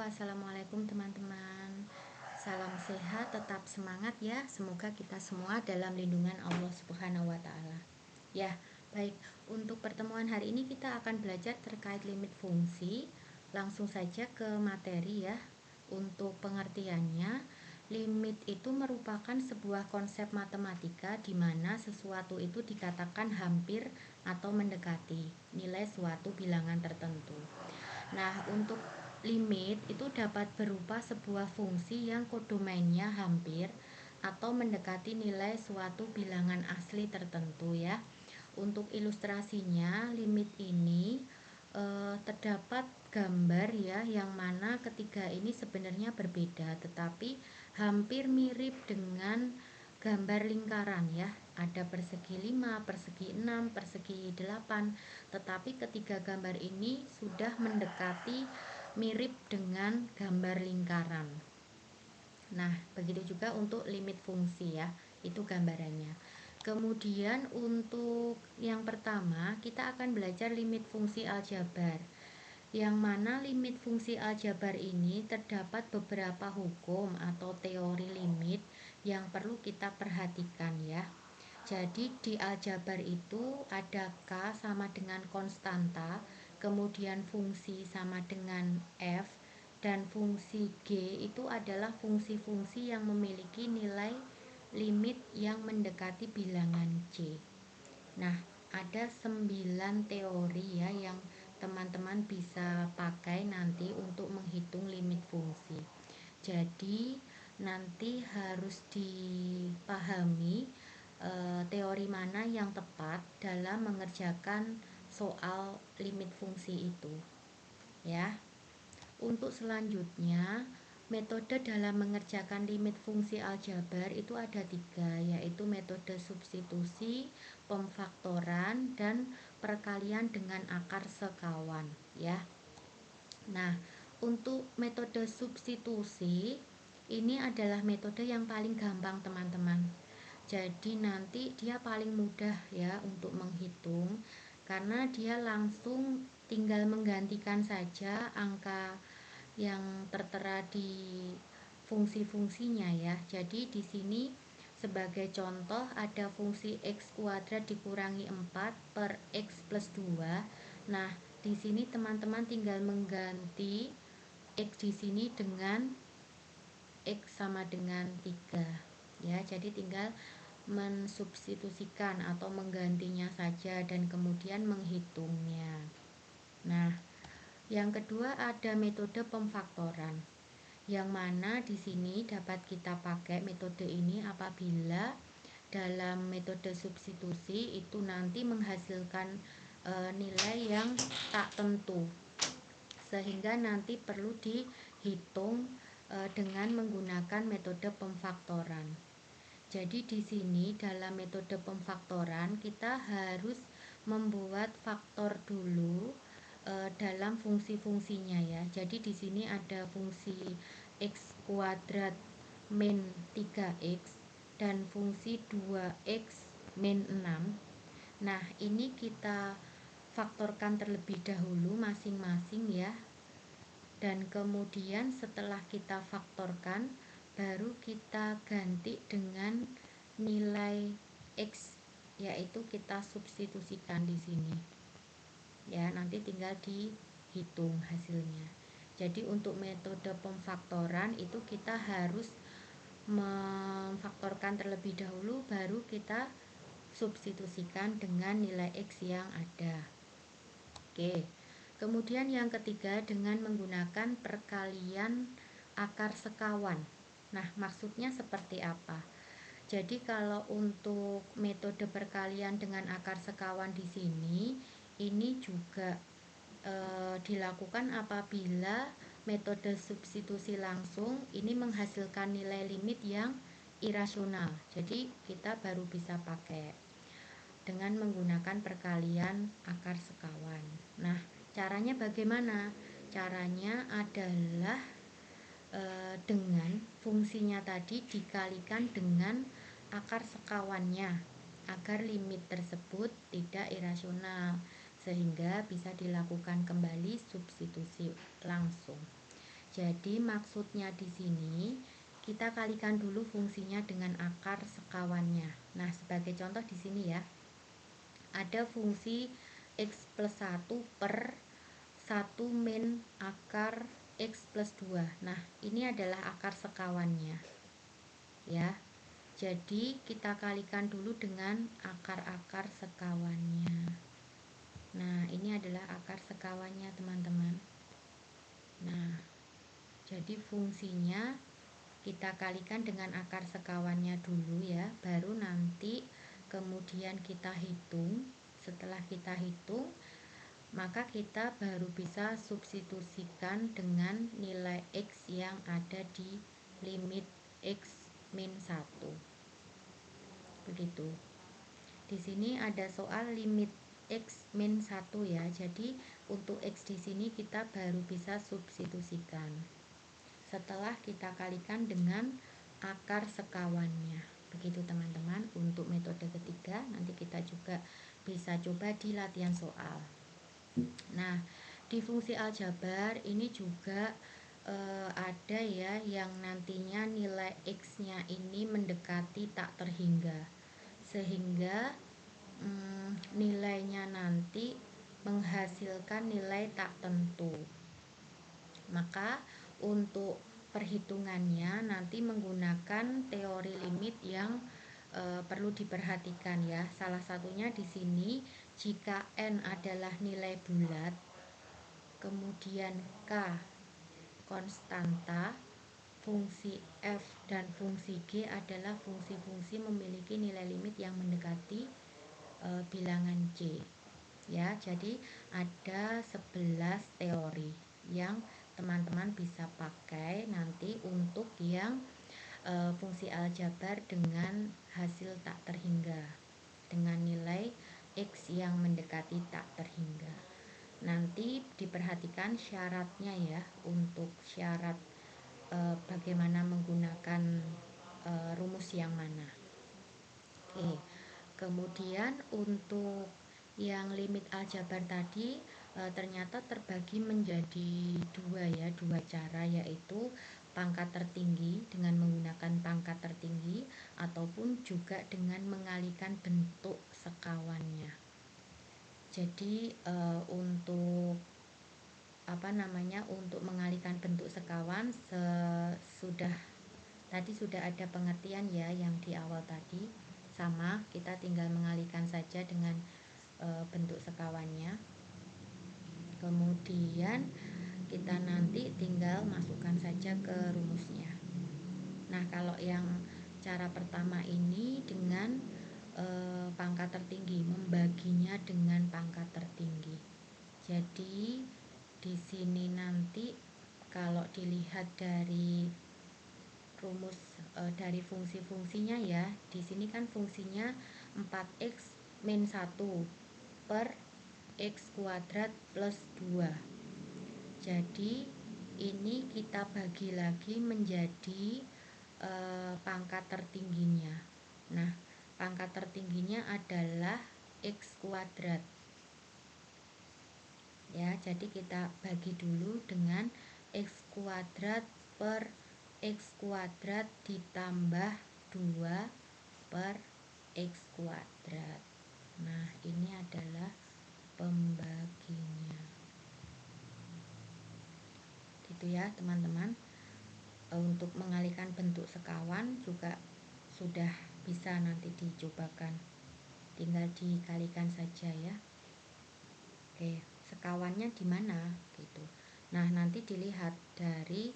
Assalamualaikum teman-teman. Salam sehat, tetap semangat ya. Semoga kita semua dalam lindungan Allah Subhanahu wa taala. Ya, baik. Untuk pertemuan hari ini kita akan belajar terkait limit fungsi. Langsung saja ke materi ya. Untuk pengertiannya, limit itu merupakan sebuah konsep matematika di mana sesuatu itu dikatakan hampir atau mendekati nilai suatu bilangan tertentu. Nah, untuk limit itu dapat berupa sebuah fungsi yang kodomainnya hampir atau mendekati nilai suatu bilangan asli tertentu ya. Untuk ilustrasinya, limit ini terdapat gambar ya, yang mana ketiga ini sebenarnya berbeda tetapi hampir mirip dengan gambar lingkaran ya. Ada persegi 5, persegi 6, persegi 8, tetapi ketiga gambar ini sudah mendekati mirip dengan gambar lingkaran. Nah, begitu juga untuk limit fungsi ya, itu gambarannya. Kemudian untuk yang pertama, kita akan belajar limit fungsi aljabar. Yang mana limit fungsi aljabar ini terdapat beberapa hukum atau teori limit yang perlu kita perhatikan ya. Jadi di aljabar itu ada K sama dengan konstanta, kemudian fungsi sama dengan F, dan fungsi G itu adalah fungsi-fungsi yang memiliki nilai limit yang mendekati bilangan C. Nah, ada 9 teori ya yang teman-teman bisa pakai nanti untuk menghitung limit fungsi. Jadi nanti harus dipahami teori mana yang tepat dalam mengerjakan soal limit fungsi itu ya. Untuk selanjutnya, metode dalam mengerjakan limit fungsi aljabar itu ada 3, yaitu metode substitusi, pemfaktoran, dan perkalian dengan akar sekawan ya. Nah, untuk metode substitusi ini adalah metode yang paling gampang teman-teman. Jadi nanti dia paling mudah ya untuk menghitung, karena dia langsung tinggal menggantikan saja angka yang tertera di fungsi-fungsinya ya. Jadi di sini sebagai contoh ada fungsi x kuadrat dikurangi 4 per x plus 2. Nah, di sini teman-teman tinggal mengganti x di sini dengan x sama dengan 3 ya. Jadi tinggal mensubstitusikan atau menggantinya saja dan kemudian menghitungnya. Nah, yang kedua ada metode pemfaktoran, yang mana di sini dapat kita pakai metode ini apabila dalam metode substitusi itu nanti menghasilkan nilai yang tak tentu, sehingga nanti perlu dihitung dengan menggunakan metode pemfaktoran. Jadi di sini dalam metode pemfaktoran kita harus membuat faktor dulu dalam fungsi-fungsinya ya. Jadi di sini ada fungsi x kuadrat min 3x dan fungsi 2x min 6. Nah, ini kita faktorkan terlebih dahulu masing-masing ya. Dan kemudian setelah kita faktorkan, baru kita ganti dengan nilai x, yaitu kita substitusikan di sini ya. Nanti tinggal dihitung hasilnya. Jadi untuk metode pemfaktoran itu kita harus memfaktorkan terlebih dahulu, baru kita substitusikan dengan nilai x yang ada. Oke. Kemudian yang ketiga dengan menggunakan perkalian akar sekawan. Nah, maksudnya seperti apa? Jadi kalau untuk metode perkalian dengan akar sekawan di sini, ini juga dilakukan apabila metode substitusi langsung ini menghasilkan nilai limit yang irasional. Jadi kita baru bisa pakai dengan menggunakan perkalian akar sekawan. Nah, caranya bagaimana? Caranya adalah dengan fungsinya tadi dikalikan dengan akar sekawannya agar limit tersebut tidak irasional, sehingga bisa dilakukan kembali substitusi langsung. Jadi maksudnya di sini kita kalikan dulu fungsinya dengan akar sekawannya. Nah, sebagai contoh di sini ya, ada fungsi x plus 1 per 1 min akar x plus 2. Nah, ini adalah akar sekawannya ya. Jadi kita kalikan dulu dengan akar-akar sekawannya. Nah, ini adalah akar sekawannya teman-teman. Nah, jadi fungsinya kita kalikan dengan akar sekawannya dulu ya, baru nanti kemudian kita hitung. Setelah kita hitung, maka kita baru bisa substitusikan dengan nilai x yang ada di limit x min 1. Begitu. Di sini ada soal limit x min 1 ya. Jadi untuk x di sini kita baru bisa substitusikan setelah kita kalikan dengan akar sekawannya. Begitu teman-teman. Untuk metode ketiga nanti kita juga bisa coba di latihan soal. Nah, di fungsi aljabar ini juga ada ya yang nantinya nilai x-nya ini mendekati tak terhingga, sehingga nilainya nanti menghasilkan nilai tak tentu. Maka untuk perhitungannya nanti menggunakan teori limit yang perlu diperhatikan ya. Salah satunya di sini, jika n adalah nilai bulat, kemudian k konstanta, fungsi f dan fungsi g adalah fungsi-fungsi memiliki nilai limit yang mendekati bilangan c. Ya, jadi ada 11 teori yang teman-teman bisa pakai nanti untuk yang fungsi aljabar dengan hasil tak terhingga, dengan nilai x yang mendekati tak terhingga. Nanti diperhatikan syaratnya ya, untuk syarat bagaimana menggunakan rumus yang mana. Oke. Kemudian untuk yang limit aljabar tadi ternyata terbagi menjadi dua cara, yaitu pangkat tertinggi dengan menggunakan pangkat tertinggi ataupun juga dengan mengalihkan bentuk sekawannya. Jadi untuk untuk mengalihkan bentuk sekawan tadi sudah ada pengertian ya yang di awal tadi. Sama, kita tinggal mengalihkan saja dengan bentuk sekawannya. Kemudian kita nanti tinggal masukkan saja ke rumusnya. Nah, kalau yang cara pertama ini dengan pangkat tertinggi, membaginya dengan pangkat tertinggi. Jadi di sini nanti kalau dilihat dari rumus dari fungsi-fungsinya ya, di sini kan fungsinya 4x min 1 per x kuadrat plus 2. Jadi ini kita bagi lagi menjadi pangkat tertingginya. Nah, pangkat tertingginya adalah x kuadrat. Ya, jadi kita bagi dulu dengan x kuadrat per x kuadrat ditambah 2 per x kuadrat. Nah, ini adalah pembaginya. Gitu ya, teman-teman. Untuk mengalihkan bentuk sekawan juga sudah bisa nanti dicobakan. Tinggal dikalikan saja ya. Oke, sekawannya di mana gitu. Nah, nanti dilihat dari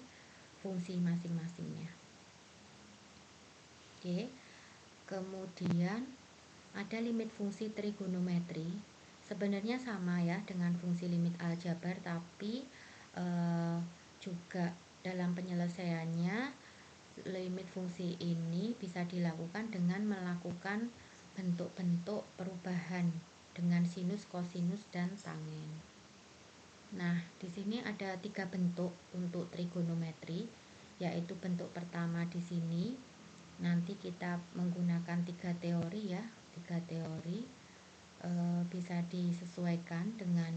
fungsi masing-masingnya. Oke. Kemudian ada limit fungsi trigonometri. Sebenarnya sama ya dengan fungsi limit aljabar, tapi juga dalam penyelesaiannya limit fungsi ini bisa dilakukan dengan melakukan bentuk-bentuk perubahan dengan sinus, kosinus, dan tangen. Nah, di sini ada 3 bentuk untuk trigonometri, yaitu bentuk pertama di sini. Nanti kita menggunakan 3 teori ya, 3 teori bisa disesuaikan dengan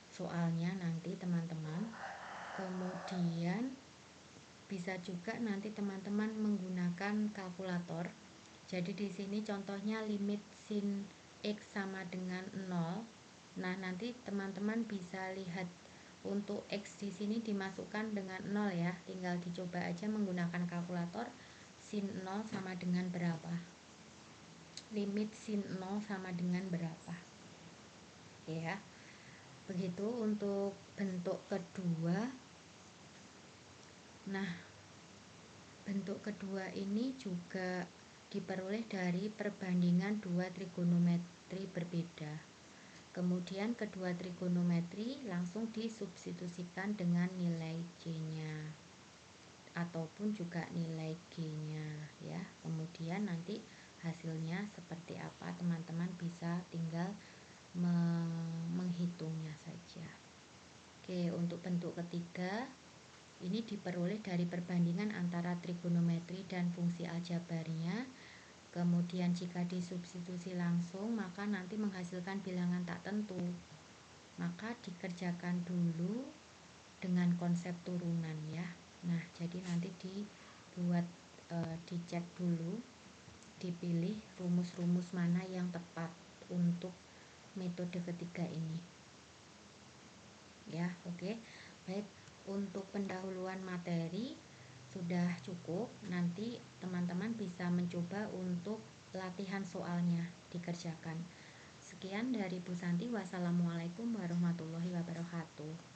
soalnya nanti teman-teman. Kemudian bisa juga nanti teman-teman menggunakan kalkulator. Jadi di sini contohnya limit sin X sama dengan 0. Nah, nanti teman-teman bisa lihat untuk X di sini dimasukkan dengan 0 ya. Tinggal dicoba aja menggunakan kalkulator. Sin 0 sama dengan berapa? Limit sin 0 sama dengan berapa? Oke ya. Begitu untuk bentuk kedua. Nah, bentuk kedua ini juga diperoleh dari perbandingan dua trigonometri berbeda. Kemudian kedua trigonometri langsung disubstitusikan dengan nilai C-nya ataupun juga nilai G-nya ya. Kemudian nanti hasilnya seperti apa teman-teman bisa tinggal menghitungnya saja. Oke, untuk bentuk ketiga ini diperoleh dari perbandingan antara trigonometri dan fungsi aljabarnya. Kemudian jika disubstitusi langsung maka nanti menghasilkan bilangan tak tentu. Maka dikerjakan dulu dengan konsep turunan ya. Nah, jadi nanti dibuat dicek dulu, dipilih rumus-rumus mana yang tepat untuk metode ketiga ini. Ya, oke. Baik, untuk pendahuluan materi sudah cukup. Nanti teman-teman bisa mencoba untuk latihan soalnya dikerjakan. Sekian dari Bu Santi. Wassalamualaikum warahmatullahi wabarakatuh.